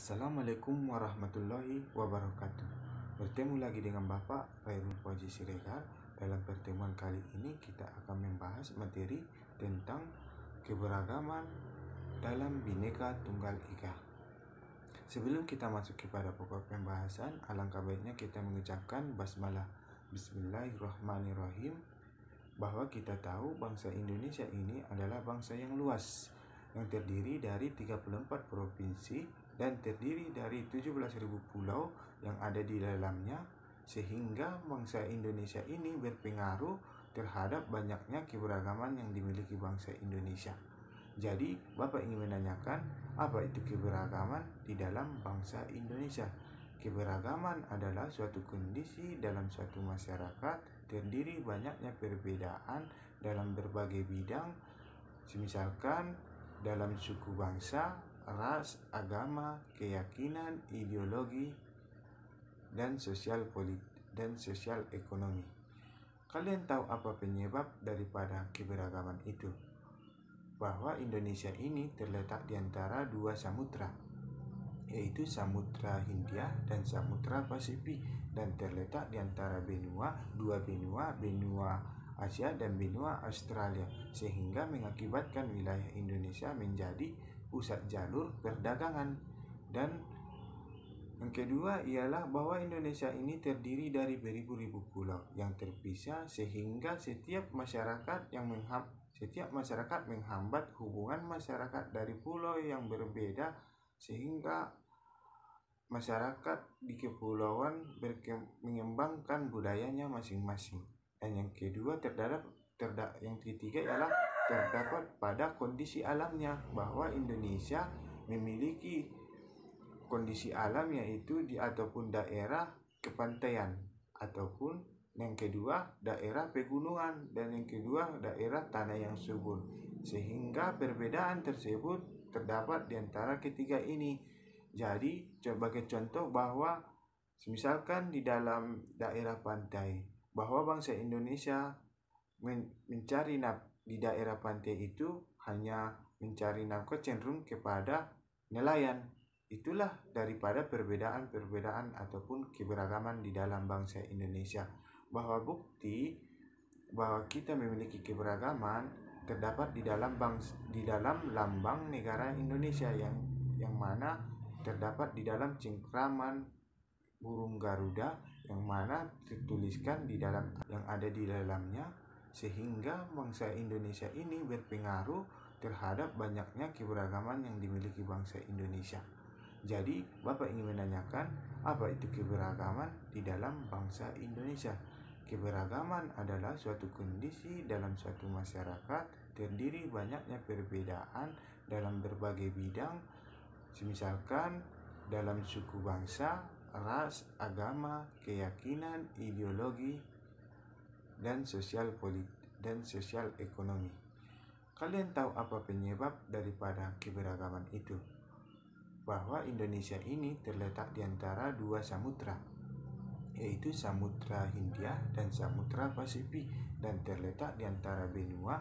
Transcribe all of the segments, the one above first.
Assalamualaikum warahmatullahi wabarakatuh. Bertemu lagi dengan Bapak Khairul Puaji Siregar. Dalam pertemuan kali ini kita akan membahas materi tentang keberagaman dalam Bhinneka Tunggal Ika. Sebelum kita masuk kepada pokok pembahasan, alangkah baiknya kita mengucapkan basmalah. Bismillahirrahmanirrahim. Bahwa kita tahu bangsa Indonesia ini adalah bangsa yang luas, yang terdiri dari 34 provinsi dan terdiri dari 17.000 pulau yang ada di dalamnya, sehingga bangsa Indonesia ini berpengaruh terhadap banyaknya keberagaman yang dimiliki bangsa Indonesia. Jadi, Bapak ingin menanyakan, apa itu keberagaman di dalam bangsa Indonesia? Keberagaman adalah suatu kondisi dalam suatu masyarakat terdiri banyaknya perbedaan dalam berbagai bidang, misalkan dalam suku bangsa, ras, agama, keyakinan, ideologi, dan sosial ekonomi. Kalian tahu apa penyebab daripada keberagaman itu? Bahwa Indonesia ini terletak di antara dua samudra, yaitu Samudra Hindia dan Samudra Pasifik, dan terletak di antara dua benua Asia dan benua Australia, sehingga mengakibatkan wilayah Indonesia menjadi pusat jalur perdagangan. Dan yang kedua ialah bahwa Indonesia ini terdiri dari beribu-ribu pulau yang terpisah, sehingga setiap masyarakat menghambat hubungan masyarakat dari pulau yang berbeda, sehingga masyarakat di kepulauan mengembangkan budayanya masing-masing. Dan yang ketiga ialah terdapat pada kondisi alamnya, bahwa Indonesia memiliki kondisi alam yaitu ataupun daerah kepantaian, ataupun yang kedua daerah pegunungan, dan yang kedua daerah tanah yang subur, sehingga perbedaan tersebut terdapat di antara ketiga ini. Jadi sebagai contoh bahwa misalkan di dalam daerah pantai, bahwa bangsa Indonesia mencari di daerah pantai itu hanya mencari nafkah cenderung kepada nelayan. Itulah daripada perbedaan ataupun keberagaman di dalam bangsa Indonesia. Bahwa bukti bahwa kita memiliki keberagaman terdapat di dalam lambang negara Indonesia, yang mana terdapat di dalam cengkraman burung Garuda, yang mana dituliskan yang ada di dalamnya, sehingga bangsa Indonesia ini berpengaruh terhadap banyaknya keberagaman yang dimiliki bangsa Indonesia. Jadi, Bapak ingin menanyakan, apa itu keberagaman di dalam bangsa Indonesia? Keberagaman adalah suatu kondisi dalam suatu masyarakat terdiri banyaknya perbedaan dalam berbagai bidang, misalkan dalam suku bangsa, ras, agama, keyakinan, ideologi, dan sosial ekonomi. Kalian tahu apa penyebab daripada keberagaman itu? Bahwa Indonesia ini terletak di antara dua samudra, yaitu Samudra Hindia dan Samudra Pasifik, dan terletak di antara dua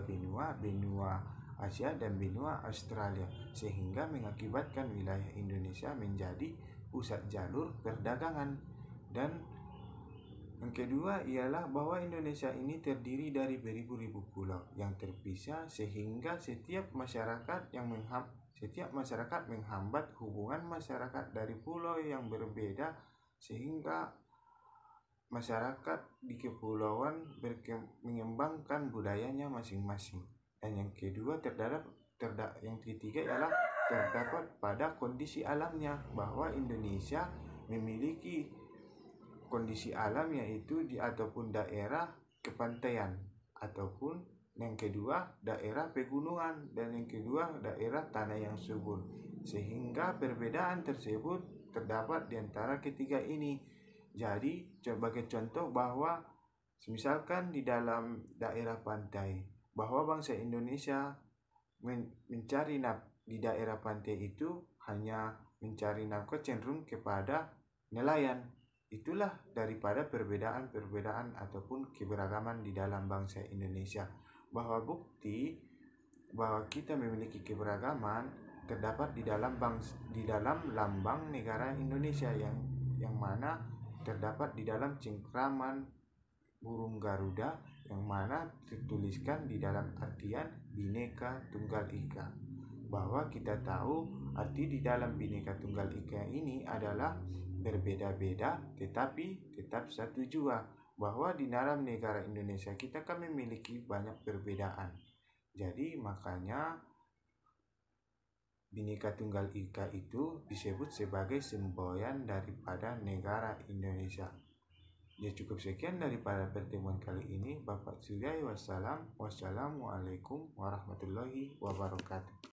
benua Asia dan benua Australia, sehingga mengakibatkan wilayah Indonesia menjadi pusat jalur perdagangan. Dan yang kedua ialah bahwa Indonesia ini terdiri dari beribu-ribu pulau yang terpisah, sehingga setiap masyarakat menghambat hubungan masyarakat dari pulau yang berbeda, sehingga masyarakat di kepulauan mengembangkan budayanya masing-masing. Dan yang ketiga ialah terdapat pada kondisi alamnya, bahwa Indonesia memiliki kondisi alam yaitu ataupun daerah kepantaian, ataupun yang kedua daerah pegunungan, dan yang kedua daerah tanah yang subur, sehingga perbedaan tersebut terdapat di antara ketiga ini. Jadi sebagai contoh bahwa misalkan di dalam daerah pantai, bahwa bangsa Indonesia mencari di daerah pantai itu hanya mencari nafkah cenderung kepada nelayan. Itulah daripada perbedaan ataupun keberagaman di dalam bangsa Indonesia. Bahwa bukti bahwa kita memiliki keberagaman terdapat di dalam lambang negara Indonesia yang mana terdapat di dalam cengkraman burung Garuda, yang mana tertuliskan di dalam artian Bhinneka Tunggal Ika. Bahwa kita tahu arti di dalam Bhinneka Tunggal Ika ini adalah berbeda-beda tetapi tetap satu jua. Bahwa di dalam negara Indonesia kita kan memiliki banyak perbedaan. Jadi makanya Bhinneka Tunggal Ika itu disebut sebagai semboyan daripada negara Indonesia. Ya, cukup sekian daripada pertemuan kali ini. Bapak Surya wassalam. Wassalamualaikum warahmatullahi wabarakatuh.